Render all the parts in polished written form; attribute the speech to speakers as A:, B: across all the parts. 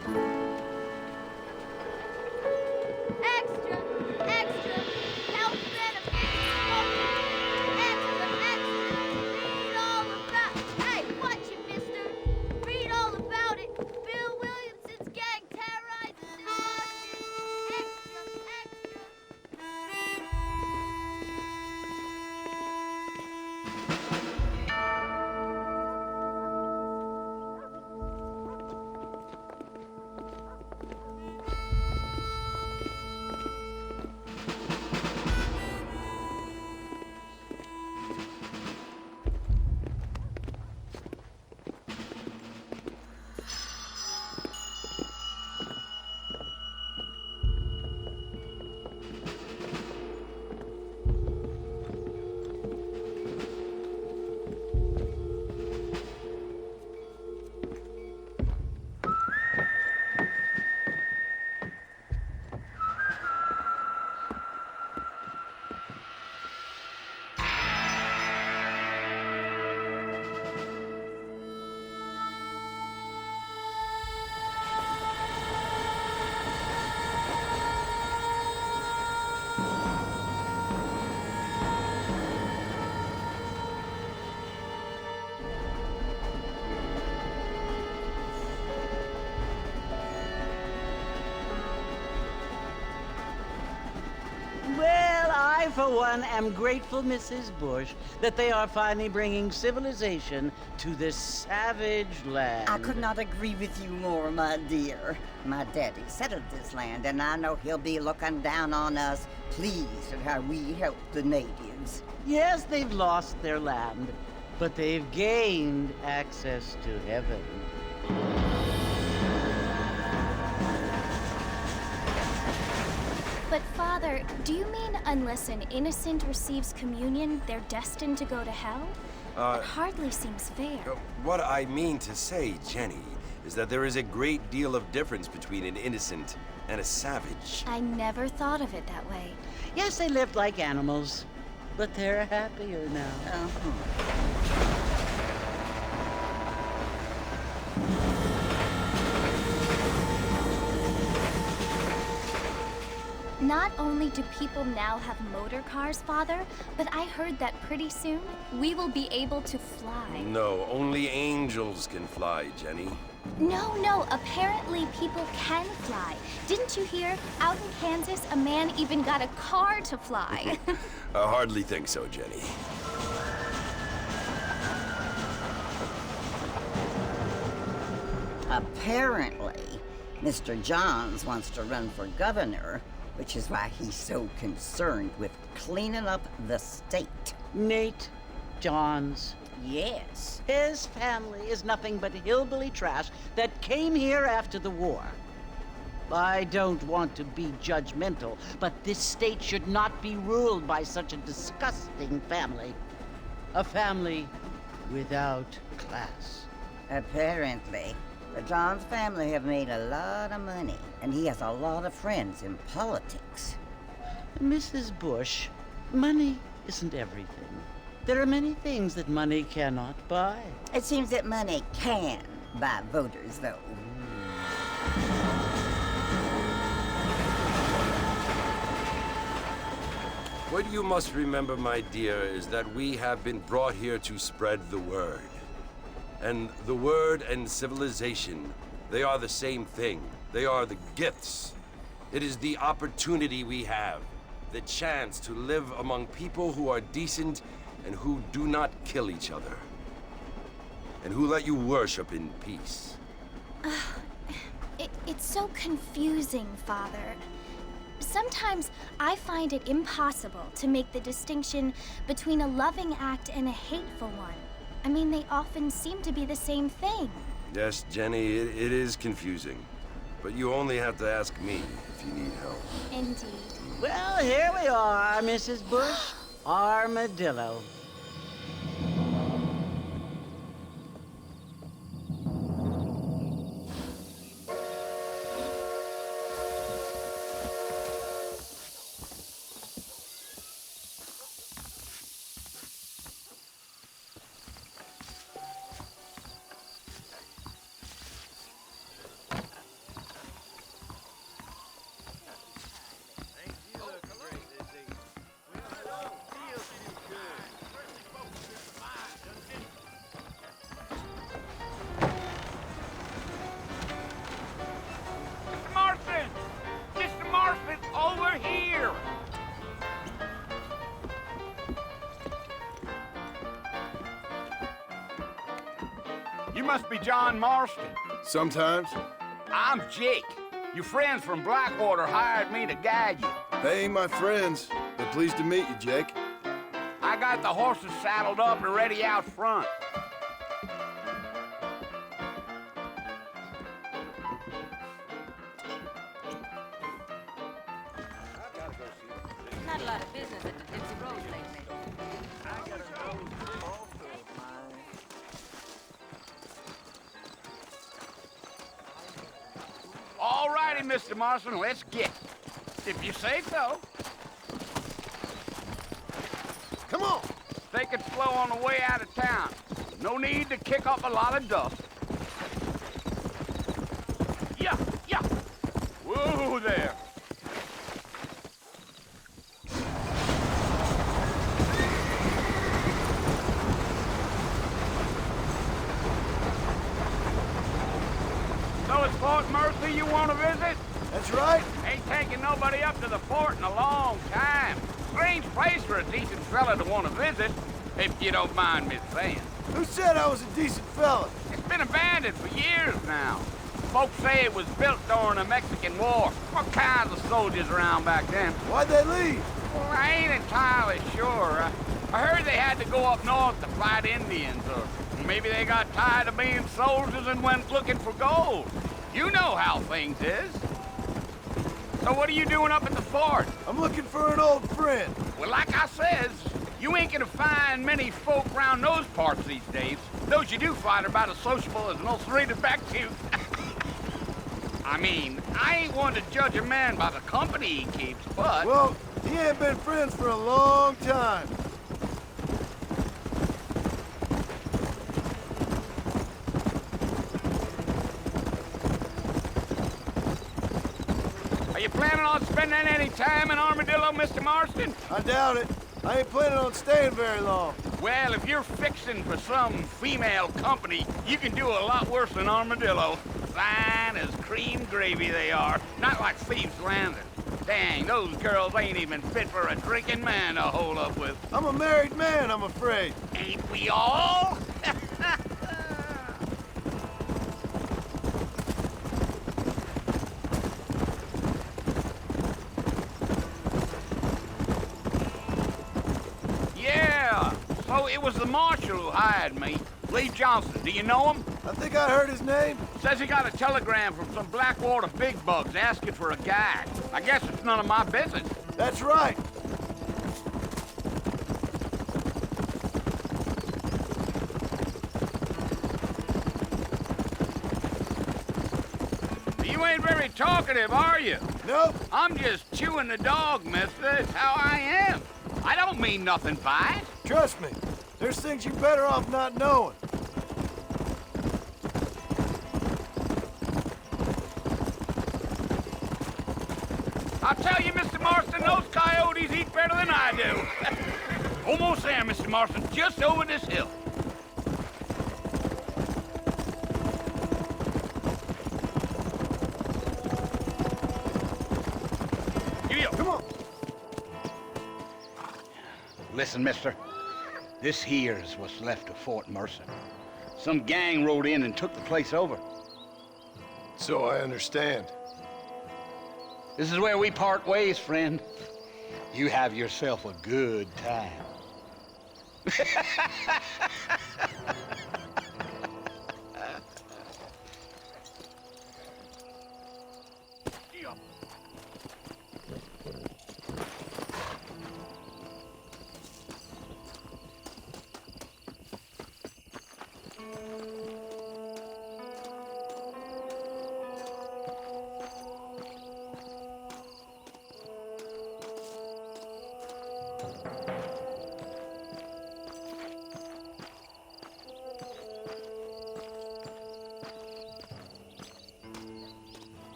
A: Extra! Extra! Health benefits! Extra! Extra! Read all about... Hey, watch it, mister! Read all about it! Bill Williamson's gang terrorizes New Boston! Extra! Extra!
B: Well, I, for one, am grateful, Mrs. Bush, that they are finally bringing civilization to this savage land.
C: I could not agree with you more, my dear. My daddy settled this land, and I know he'll be looking down on us, pleased at how we help the natives.
B: Yes, they've lost their land, but they've gained access to heaven.
A: But, Father, do you mean unless an innocent receives communion, they're destined to go to hell? That hardly seems fair.
D: What I mean to say, Jenny, is that there is a great deal of difference between an innocent and a savage.
A: I never thought of it that way.
B: Yes, they lived like animals, but they're happier now.
A: Not only do people now have motor cars, Father, but I heard that pretty soon we will be able to fly.
D: No, only angels can fly, Jenny.
A: No, apparently people can fly. Didn't you hear? Out in Kansas, a man even got a car to fly.
D: I hardly think so, Jenny.
C: Apparently, Mr. Johns wants to run for governor, which is why he's so concerned with cleaning up the state.
B: Nate Johns.
C: Yes.
B: His family is nothing but hillbilly trash that came here after the war. I don't want to be judgmental, but this state should not be ruled by such a disgusting family. A family without class.
C: Apparently. The Johns family have made a lot of money, and he has a lot of friends in politics.
B: Mrs. Bush, money isn't everything. There are many things that money cannot buy.
C: It seems that money can buy voters, though.
D: What you must remember, my dear, is that we have been brought here to spread the word. And the word and civilization, they are the same thing. They are the gifts. It is the opportunity we have, the chance to live among people who are decent and who do not kill each other, and who let you worship in peace.
A: It's so confusing, Father. Sometimes I find it impossible to make the distinction between a loving act and a hateful one. I mean, they often seem to be the same thing.
D: Yes, Jenny, it is confusing. But you only have to ask me if you need help.
A: Indeed.
B: Well, here we are, Mrs. Bush. Armadillo.
E: must be John Marston.
F: Sometimes.
E: I'm Jake. Your friends from Blackwater hired me to guide you.
F: They ain't my friends. But pleased to meet you, Jake.
E: I got the horses saddled up and ready out front.
G: Not a lot of business at the Dipsy Rose lately.
E: All righty, Mr. Marston, let's get. If you say so.
F: Come on!
E: Take it slow on the way out of town. No need to kick up a lot of dust. Yeah, yeah. Whoa there. So it's Fort Mercy you want to visit?
F: That's right.
E: Ain't taking nobody up to the fort in a long time. Strange place for a decent fella to want to visit, if you don't mind me saying.
F: Who said I was a decent fella?
E: It's been abandoned for years now. Folks say it was built during the Mexican War. What kinds of soldiers around back then?
F: Why'd they leave?
E: Well, I ain't entirely sure. I heard they had to go up north to fight Indians, or maybe they got tired of being soldiers and went looking for gold. You know how things is. So what are you doing up at the fort?
F: I'm looking for an old friend.
E: Well, like I says, you ain't gonna find many folk around those parts these days. Those you do find are about as sociable as an ulcerated back tooth. I mean, I ain't one to judge a man by the company he keeps, but...
F: Well, he ain't been friends for a long time.
E: Are you planning on spending any time in Armadillo, Mr. Marston?
F: I doubt it. I ain't planning on staying very long.
E: Well, if you're fixing for some female company, you can do a lot worse than Armadillo. Fine as cream gravy they are, not like Thieves' Landing. Dang, those girls ain't even fit for a drinking man to hold up with.
F: I'm a married man, I'm afraid.
E: Ain't we all? Yeah, so it was the marshal who hired me. Lee Johnson, do you know him?
F: I think I heard his name.
E: Says he got a telegram from some Blackwater big bugs asking for a guide. I guess it's none of my business.
F: That's right.
E: You ain't very talkative, are you?
F: Nope.
E: I'm just chewing the dog, mister. It's how I am. I don't mean nothing by it.
F: Trust me. There's things you're better off not knowing.
E: I'll tell you, Mr. Marston, those coyotes eat better than I do. Almost there, Mr. Marston, just over this hill.
F: Come on.
E: Listen, mister. This here's what's left of Fort Mercer. Some gang rode in and took the place over.
F: So I understand.
E: This is where we part ways, friend. You have yourself a good time.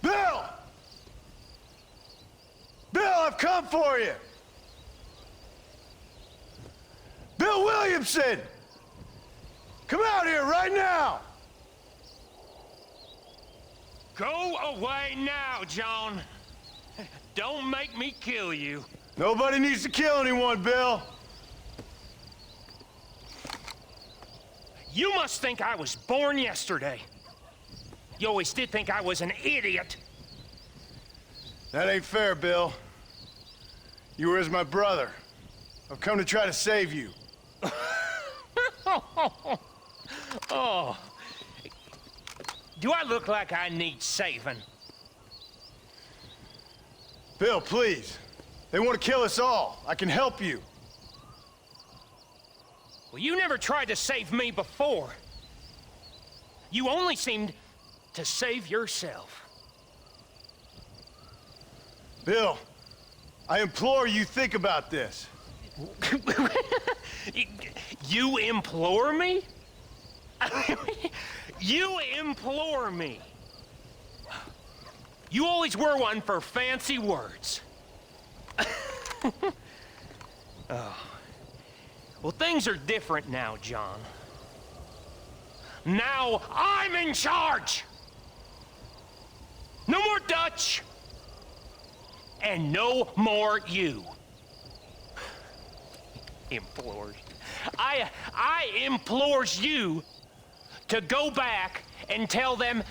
F: Bill! Bill, I've come for you! Bill Williamson! Come out here right now!
H: Go away now, John. Don't make me kill you.
F: Nobody needs to kill anyone, Bill.
H: You must think I was born yesterday. You always did think I was an idiot.
F: That ain't fair, Bill. You were as my brother. I've come to try to save you.
H: Oh. Do I look like I need saving?
F: Bill, please. They want to kill us all. I can help you.
H: Well, you never tried to save me before. You only seemed to save yourself.
F: Bill, I implore you think about this.
H: You implore me? You implore me. You always were one for fancy words. Oh. Well, things are different now, John. Now I'm in charge! No more Dutch! And no more you. Implores. I implores you to go back and tell them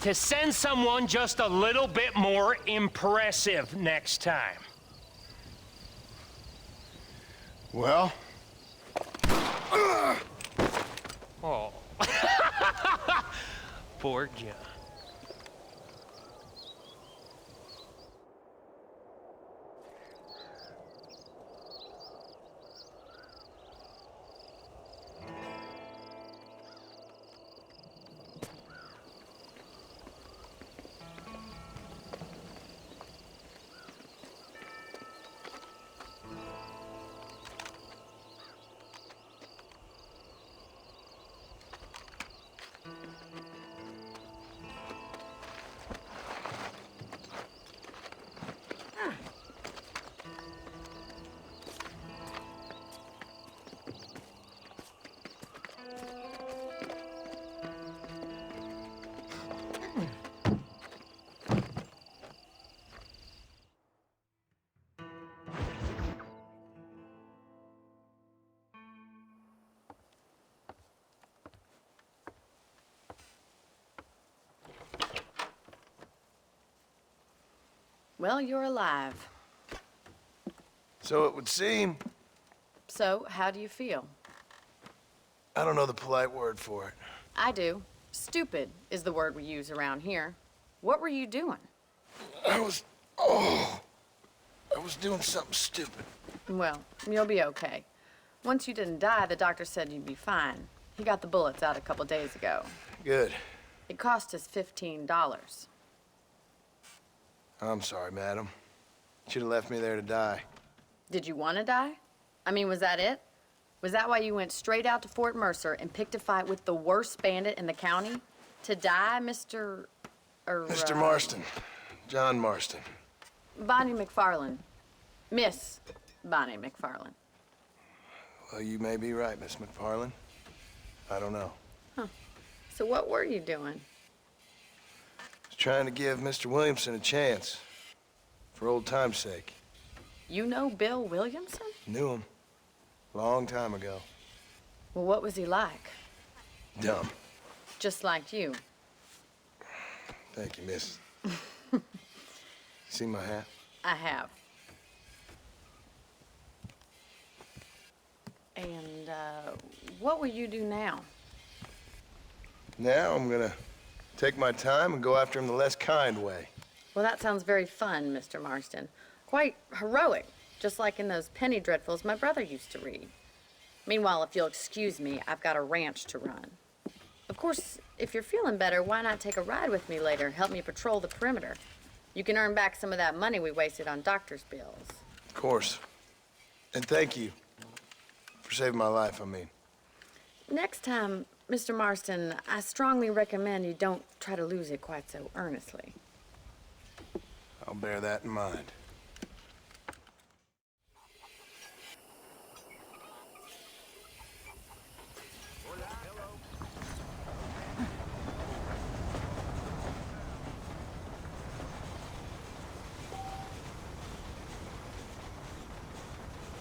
H: to send someone just a little bit more impressive next time.
F: Well?
H: Oh. Poor John.
G: Well, you're alive.
F: So it would seem.
G: So, how do you feel?
F: I don't know the polite word for it.
G: I do. Stupid is the word we use around here. What were you doing?
F: I was doing something stupid.
G: Well, you'll be okay. Once you didn't die, the doctor said you'd be fine. He got the bullets out a couple days ago.
F: Good.
G: It cost us $15.
F: I'm sorry, madam. Should have left me there to die.
G: Did you want to die? I mean, was that it? Was that why you went straight out to Fort Mercer and picked a fight with the worst bandit in the county? To die, Mr.
F: Mr. Marston. John Marston.
G: Bonnie McFarland. Miss Bonnie McFarland.
F: Well, you may be right, Miss McFarland. I don't know.
G: Huh. So what were you doing?
F: I was trying to give Mr. Williamson a chance. For old time's sake.
G: You know Bill Williamson?
F: Knew him. Long time ago.
G: Well, what was he like?
F: Dumb.
G: Just like you.
F: Thank you, miss. See my hat?
G: I have. And, what will you do now?
F: Now I'm gonna take my time and go after him the less kind way.
G: Well, that sounds very fun, Mr. Marston. Quite heroic, just like in those penny dreadfuls my brother used to read. Meanwhile, if you'll excuse me, I've got a ranch to run. Of course, if you're feeling better, why not take a ride with me later? Help me patrol the perimeter. You can earn back some of that money we wasted on doctor's bills.
F: Of course. And thank you for saving my life, I mean.
G: Next time, Mr. Marston, I strongly recommend you don't try to lose it quite so earnestly.
F: I'll bear that in mind.